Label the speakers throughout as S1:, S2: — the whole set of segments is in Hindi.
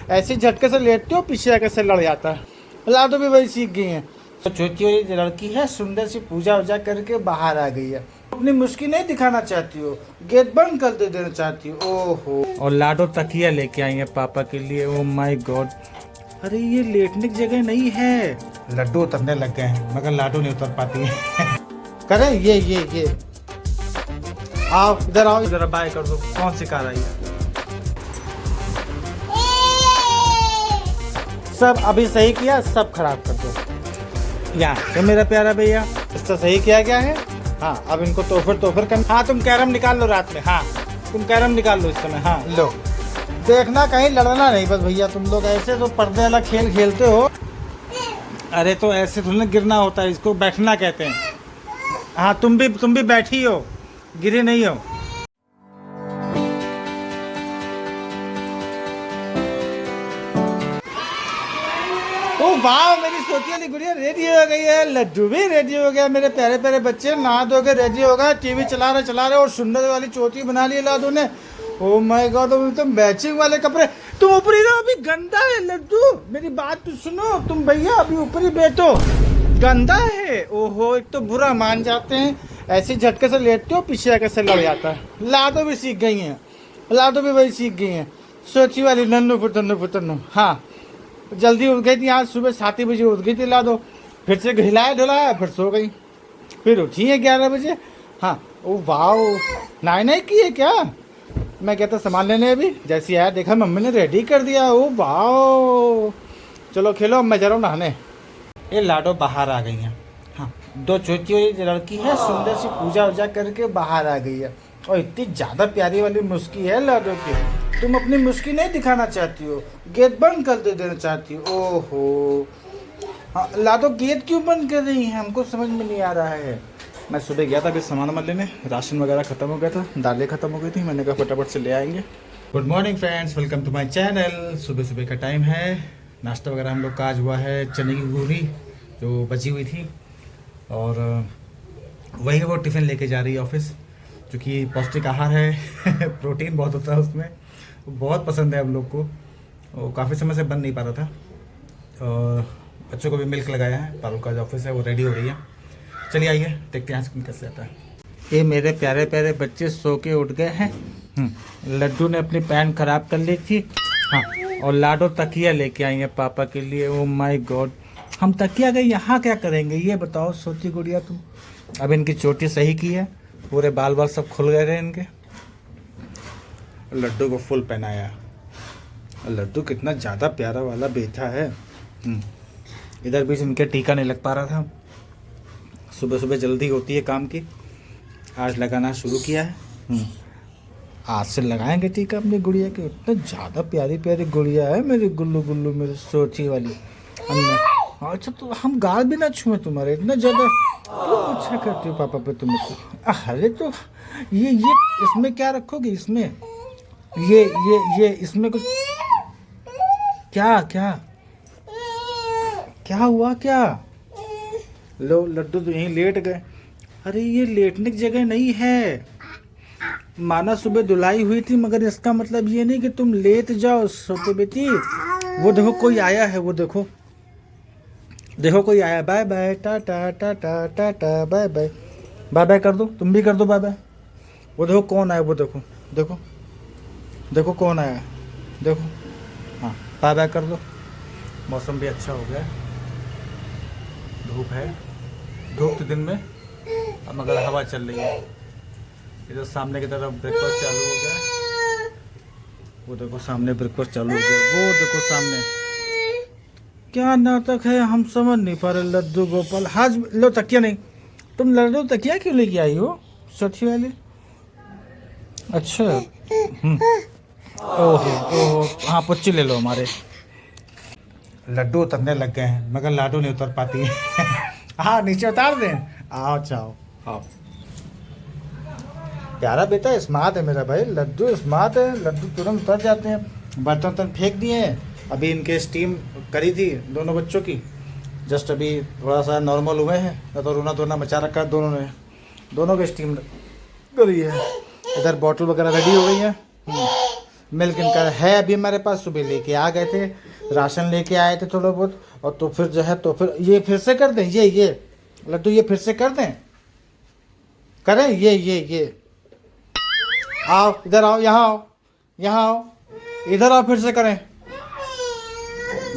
S1: ऐसे झटके से लेटते हो, पीछे आके से लड़ जाता है। लाडो भी वही सीख गई हैं। तो छोटी वाली लड़की है, सुंदर सी पूजा वूजा करके बाहर आ गई है। अपनी मुश्किल नहीं दिखाना चाहती हो, गेट बंद कर दे देना चाहती हो। ओहो। और लाडो तकिया लेके आई है पापा के लिए। ओ माय गॉड, अरे ये लेटने की जगह नहीं है। लड्डू उतरने लग गए हैं मगर लाडो नहीं उतर पाती है। करें ये आओ इधर बाय कर दो। कौन सी कार आई है? सब अभी सही किया, सब खराब कर दो। या तो मेरा प्यारा भैया, इससे सही किया गया है। हाँ, अब इनको तोफर कर। हाँ, तुम कैरम निकाल लो रात में। हाँ, तुम कैरम निकाल लो इस समय। हाँ लो, देखना कहीं लड़ना नहीं बस भैया। तुम लोग ऐसे तो पर्दे वाला खेल खेलते हो। अरे तो ऐसे थोड़ा गिरना होता है, इसको बैठना कहते हैं। हाँ, तुम भी बैठी हो, गिरी नहीं हो। ओ वाह, मेरी सोती वाली गुड़िया रेडी हो गई है। लड्डू भी रेडी हो गया। मेरे प्यारे प्यारे बच्चे नहा धो के रेडी हो गए। टीवी चला रहे और सुंदर वाली चोटी बना ली लाडू ने। ओ माय गॉड, तो मैचिंग वाले कपड़े। तुम ऊपरी रहो, अभी गंदा है लड्डू। मेरी बात तो सुनो तुम भैया, अभी ऊपरी बैठो, गंदा है। ओहो, एक तो बुरा मान जाते हैं, ऐसे झटके से लेटते हो, पीछे आके से लड़ जाता है। लाडो भी सीख गई हैं, लाडो भी वही सीख गई हैं। सोची वाली नन्नू पुतन्नू। हाँ, जल्दी उठ गई थी आज सुबह 7 बजे उठ गई थी लाडो। फिर से हिलाया ढुलाया, फिर सो गई। फिर उठी है 11 बजे। हाँ, ओ वाह, नाई की है क्या? मैं कहता सामान लेने अभी, जैसे आया देखा मम्मी ने रेडी कर दिया। ओ वाह, चलो खेलो, अब मैं जा रहा हूँ नहाने। ये लाडो बाहर आ गई हैं। हाँ, 2 छोटी वाली लड़की है, सुंदर सी पूजा वूजा करके बाहर आ गई है। और इतनी ज़्यादा प्यारी वाली मुस्की है लाडो की। तुम अपनी मुस्की नहीं दिखाना चाहती हो, गेट बंद कर दे देना चाहती हो। ओहो। हाँ, लाडो गेट क्यों बंद कर रही है, हमको समझ में नहीं आ रहा है। मैं सुबह गया था अभी सामान लेने, राशन वगैरह ख़त्म हो गया था, दालें ख़त्म हो गई थी। मैंने कहा फटाफट से ले आएंगे। Good morning friends, welcome to my channel. सुबह का टाइम है। नाश्ता वगैरह हम लोग का आज हुआ है चने की पूरी जो बची हुई थी, और वही वो टिफ़िन लेके जा रही है ऑफिस, क्योंकि पौष्टिक आहार है। प्रोटीन बहुत होता है उसमें, बहुत पसंद है हम लोग को। वो काफ़ी समय से बन नहीं पा रहा था। और बच्चों को भी मिल्क लगाया है। पारुल का जो ऑफिस है वो रेडी हो रही है। चलिए आइए देखते हैं आज कैसे आता है। ये मेरे प्यारे प्यारे बच्चे सो के उठ गए हैं। लड्डू ने अपनी पैंट खराब कर ली थी। हाँ, और लाडो तकिया लेके आई है पापा के लिए। ओ माय गॉड, हम तकिया गए यहाँ क्या करेंगे ये बताओ सोची गुड़िया तुम। अब इनकी चोटी सही की है, पूरे बाल सब खुल गए थे इनके। लड्डू को फुल पहनाया। लड्डू कितना ज़्यादा प्यारा वाला बेटा है। इधर भी इनके टीका नहीं लग पा रहा था। सुबह सुबह जल्दी होती है काम की, आज लगाना शुरू किया है। आज से लगाएंगे टीका अपनी गुड़िया के। इतना ज़्यादा प्यारी प्यारी गुड़िया है मेरी गुल्लू गुल्लू, मेरी सोची वाली। अच्छा, तो हम गाल भी ना छुए तुम्हारे, इतना ज़्यादा क्यों अच्छा करती हो पापा पे तुम? अरे तो ये इसमें क्या रखोगे? इसमें ये इसमें कुछ क्या हुआ क्या? लो लड्डू तो यहीं लेट गए। अरे ये लेटने की जगह नहीं है। माना सुबह धुलाई हुई थी, मगर इसका मतलब ये नहीं कि तुम लेट जाओ सोते बेटी। वो देखो कोई आया है, वो देखो कोई आया। Bye bye, tata tata tata, bye bye. Bye bye कर दो, तुम भी कर दो बाय बाय। वो देखो कौन आया, वो देखो कौन आया, देखो। हाँ, बाय बाय कर दो। मौसम भी अच्छा हो गया, धूप है। धूप के दिन में मगर हवा चल रही है। इधर सामने की तरफ ब्रेकफास्ट चालू हो गया। वो देखो सामने ब्रेकफास्ट चालू हो गया। वो देखो सामने क्या नाटक है, हम समझ नहीं पा रहे। लड्डू गोपाल, हाज लो तकिया नहीं। तुम लड्डू तकिया क्यों लेके आई हो सठी वाली? अच्छा, ओहो, हाँ पुच्ची ले लो हमारे। लड्डू उतरने लग गए हैं मगर लाडू नहीं उतर पाती है। हाँ, नीचे उतार दें। आओ चाओ, आओ। प्यारा बेटा स्मार्ट है मेरा भाई। लड्डू स्मार्ट है, लड्डू तुरंत उतर जाते हैं। बर्तन फेंक दिए हैं। अभी इनके स्टीम करी थी दोनों बच्चों की, जस्ट अभी थोड़ा सा नॉर्मल हुए हैं। तो रोना धोना मचा रखा है दोनों ने। दोनों की स्टीम करी है। इधर बॉटल वगैरह रेडी हो गई है। मिल्क इनका है अभी हमारे पास, सुबह लेके आ गए थे, राशन लेके आए थे थोड़ा बहुत। और तो फिर जो है तो फिर ये फिर से कर दें, ये लड्डू ये फिर से कर दें, करें ये आओ इधर आओ, यहाँ आओ इधर आओ, फिर से करें।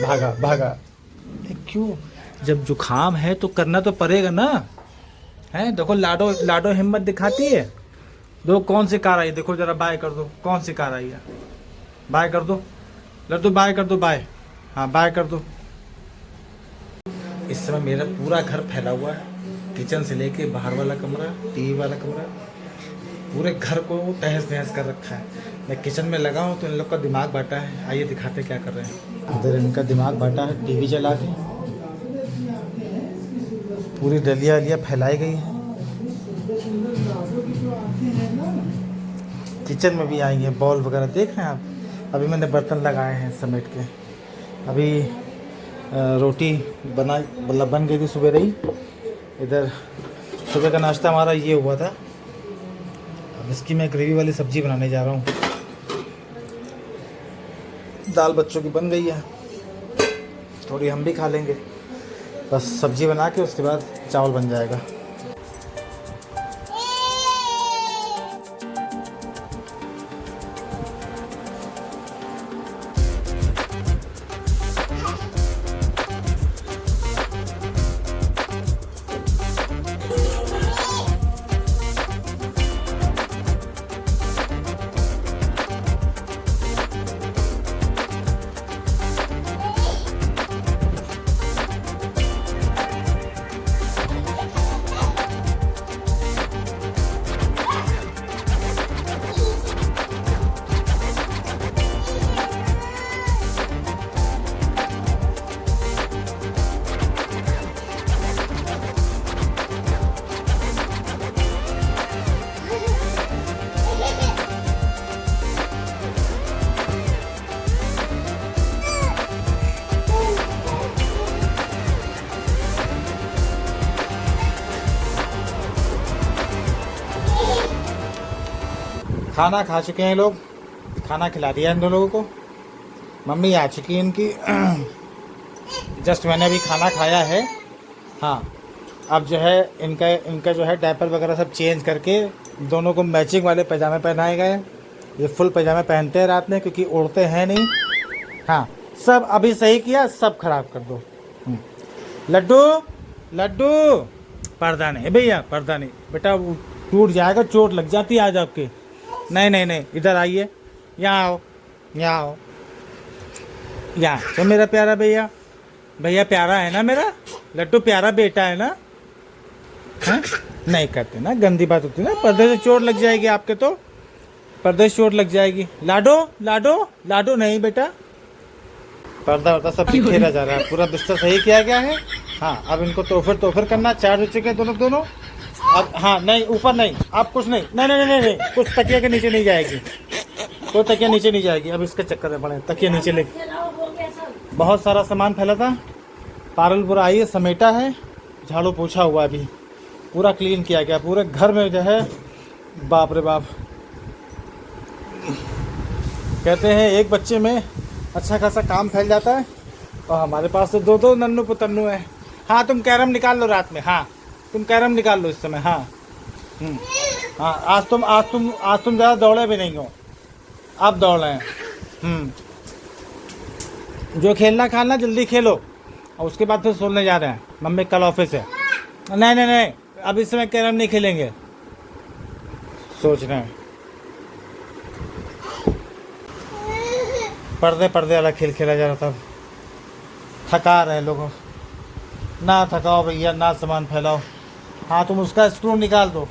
S1: भागा क्यों, जब जुखाम है तो करना तो पड़ेगा ना, है। देखो लाडो हिम्मत दिखाती है। दो कौन सी कार आई, देखो जरा बाय कर दो, कौन सी कार आई है, बाय कर दो लड्डू, बाय कर दो, बाय, हाँ बाय कर दो। इस समय मेरा पूरा घर फैला हुआ है, किचन से लेके बाहर वाला कमरा, टीवी वाला कमरा, पूरे घर को तहस नहस कर रखा है। मैं किचन में लगा हूँ तो इन लोग का दिमाग बांटा है। आइए दिखाते क्या कर रहे हैं। इधर इनका दिमाग बांटा है, टीवी चला के पूरी डलिया फैलाई गई है। किचन में भी आई है, बॉल वगैरह देख रहे हैं आप। अभी मैंने बर्तन लगाए हैं समेट के। अभी रोटी बन गई थी सुबह रही। इधर सुबह का नाश्ता हमारा ये हुआ था। अब इसकी मैं ग्रेवी वाली सब्ज़ी बनाने जा रहा हूँ। दाल बच्चों की बन गई है, थोड़ी हम भी खा लेंगे। बस सब्ज़ी बना के उसके बाद चावल बन जाएगा। खाना खा चुके हैं लोग, खाना खिला दिया इन दोनों लोगों को। मम्मी आ चुकी है इनकी। जस्ट मैंने अभी खाना खाया है। हाँ, अब जो है इनका जो है डायपर वगैरह सब चेंज करके दोनों को मैचिंग वाले पैजामे पहनाए गए। ये फुल पैजामे पहनते हैं रात में क्योंकि उड़ते हैं नहीं। हाँ, सब अभी सही किया, सब खराब कर दो। लड्डू पर्दा नहीं भैया, पर्दा नहीं बेटा, वो टूट जाएगा, चोट लग जाती है आज आपके। नहीं, इधर आइए, यहाँ आओ यहाँ। तो मेरा प्यारा भैया प्यारा है ना, मेरा लड्डू प्यारा बेटा है ना। है नहीं करते ना, गंदी बात होती है ना, पर्दे से चोट लग जाएगी आपके, तो पर्दे से चोट लग जाएगी। लाडो नहीं बेटा, पर्दा सब बिखेरा जा रहा है। पूरा बिस्तर सही किया गया है। हाँ, अब इनको तोफर करना। चार्ज हो चुके हैं दोनों। अब हाँ, नहीं ऊपर नहीं, अब कुछ नहीं, कुछ तकिया के नीचे नहीं जाएगी, कोई तकिया नीचे नहीं जाएगी। अब इसके चक्कर में पड़े, तकिया नीचे ले। बहुत सारा सामान फैला था, पारुल पूरा आई है, समेटा है, झाड़ू पोछा हुआ, अभी पूरा क्लीन किया गया। पूरे घर में जो है बाप रे बाप, कहते हैं एक बच्चे में अच्छा खासा काम फैल जाता है। और हमारे पास तो दो नन्नू पुतन्नू है। हाँ, तुम कैरम निकाल लो रात में। हाँ, तुम कैरम निकाल लो इस समय। हाँ आज तुम ज़्यादा दौड़े भी नहीं हो, अब दौड़ रहे हैं। जो खेलना जल्दी खेलो, और उसके बाद फिर सोने जा रहे हैं। मम्मी कल ऑफिस है। नहीं, अब इस समय कैरम नहीं खेलेंगे, सोच रहे हैं। पर्दे वाला खेल खेला जा रहा था। थका रहे लोगों, ना थकाओ भैया, ना सामान फैलाओ। हाँ, तुम उसका स्क्रू निकाल दो।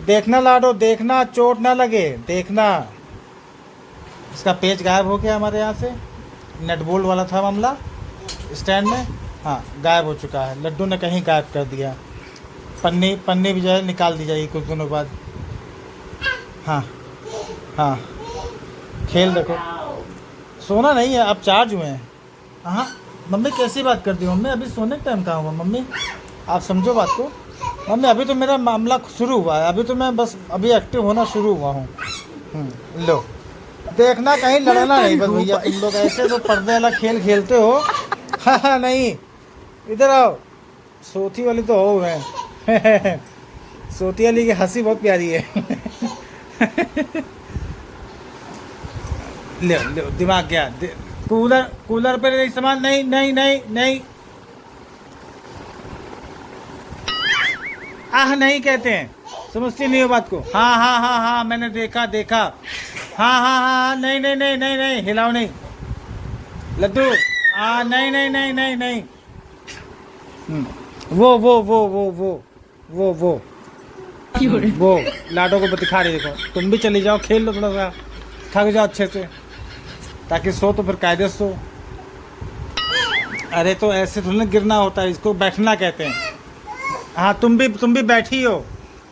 S1: देखना लाडो, देखना चोट ना लगे, देखना। इसका पेच गायब हो गया हमारे यहाँ से, नट बोल्ट वाला था मामला स्टैंड में। हाँ, गायब हो चुका है, लड्डू ने कहीं गायब कर दिया। पन्नी भी जो है निकाल दी जाएगी कुछ दिनों बाद। हाँ, खेल देखो। सोना नहीं है, अब चार्ज हुए हैं। हाँ मम्मी, कैसी बात करती हो मम्मी, अभी सोने का टाइम कहाँ हुआ मम्मी, आप समझो बात को। मम्मी अभी तो मेरा मामला शुरू हुआ है, अभी तो मैं बस अभी एक्टिव होना शुरू हुआ हूँ। लो देखना कहीं लड़ना नहीं बस भैया, तुम लोग ऐसे तो पर्दे वाला खेल खेलते हो। हाँ हाँ नहीं, इधर आओ। सोती वाली तो हो मैं। सोती वाली की हंसी बहुत प्यारी है। ले ले दिमाग गया। कूलर कूलर पर इस्तेमाल नहीं नहीं नहीं नहीं। आह नहीं कहते हैं, समझती नहीं हो बात को। हाँ हाँ हाँ हाँ मैंने देखा देखा। हाँ हाँ हाँ हाँ, नहीं नहीं नहीं नहीं नहीं, हिलाओ नहीं लड्डू। हाँ नहीं नहीं नहीं नहीं नहीं। वो वो लाडो को दिखा रही, देखो तुम भी चली जाओ, खेल लो थोड़ा सा, थक जाओ अच्छे से, ताकि सो तो फिर कायदे से सो। अरे तो ऐसे थोड़ा ना गिरना होता है, इसको बैठना कहते हैं। हाँ तुम भी बैठी हो,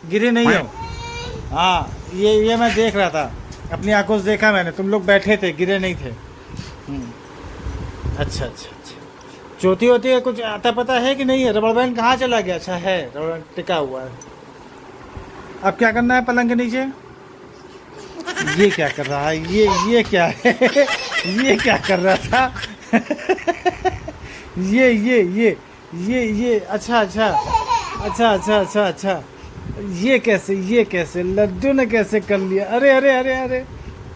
S1: गिरे नहीं हो। हाँ ये मैं देख रहा था, अपनी आंखों से देखा मैंने, तुम लोग बैठे थे, गिरे नहीं थे। अच्छा अच्छा अच्छा। चोटी होती है कुछ आता पता है कि नहीं है? रबड़ बैंड कहाँ चला गया? अच्छा है, रबड़ बैंड टिका हुआ है। अब क्या करना है पलंग के नीचे? ये क्या कर रहा है? ये क्या है? ये क्या कर रहा था? ये अच्छा अच्छा अच्छा अच्छा अच्छा अच्छा। ये कैसे लड्डू ने कैसे कर लिया? अरे अरे अरे अरे,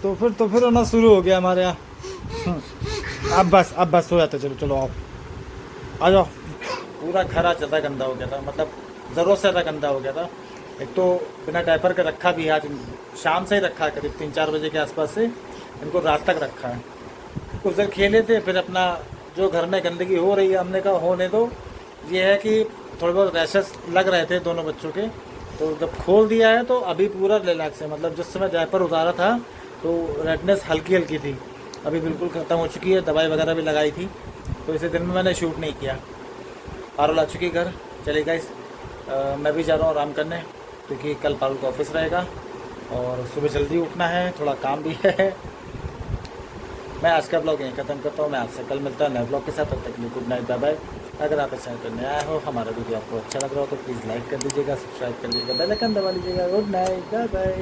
S1: तो फिर होना शुरू हो गया हमारे यहाँ। अब बस हो जाता। चलो चलो आओ, आ जाओ। पूरा घर आज ज़्यादा गंदा हो गया था, मतलब ज़रूरत से ज़्यादा गंदा हो गया था। एक तो बिना डायपर का रखा भी है, आज शाम से ही रखा है, करीब 3-4 बजे के आसपास से इनको रात तक रखा है। कुछ देर खेले थे, फिर अपना जो घर में गंदगी हो रही है, हमने कहा होने दो। ये है कि थोड़े बहुत रैशेस लग रहे थे दोनों बच्चों के, तो जब खोल दिया है तो अभी पूरा रिलैक्स है। मतलब जिस समय डायपर उतारा था तो रेडनेस हल्की हल्की थी, अभी बिल्कुल ख़त्म हो चुकी है। दवाई वगैरह भी लगाई थी, तो इसे दिन में मैंने शूट नहीं किया। पारुल आ चुकी घर। चलिए गाइस, मैं भी जा रहा हूँ आराम करने, क्योंकि कल पारुल का ऑफिस रहेगा और सुबह जल्दी उठना है, थोड़ा काम भी है। मैं आज का ब्लॉग यहीं ख़त्म करता हूँ। मैं आपसे कल मिलता हूँ नए ब्लॉग के साथ। तब तक के लिए गुड नाइट, बाय बाय। अगर आप इस चैनल पर नया हो, हमारा वीडियो आपको अच्छा लग रहा हो तो प्लीज़ लाइक कर दीजिएगा, सब्सक्राइब कर दीजिएगा, बेल आइकन दबा लीजिएगा। Good night, bye bye.